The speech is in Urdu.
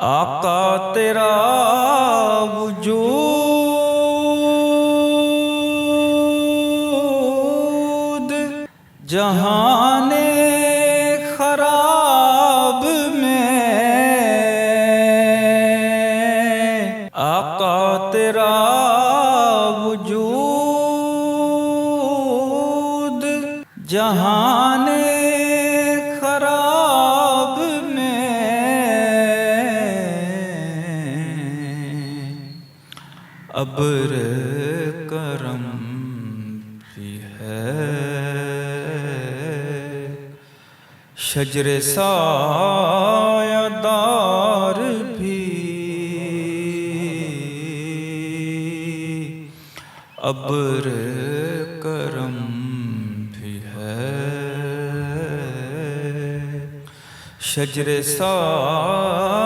آقا تیرا وجود جہان خراب میں، آقا تیرا وجود جہان خراب میں، ابر کرم بھی ہے شجر سایہ دار بھی، ابر کرم بھی ہے شجر سایہ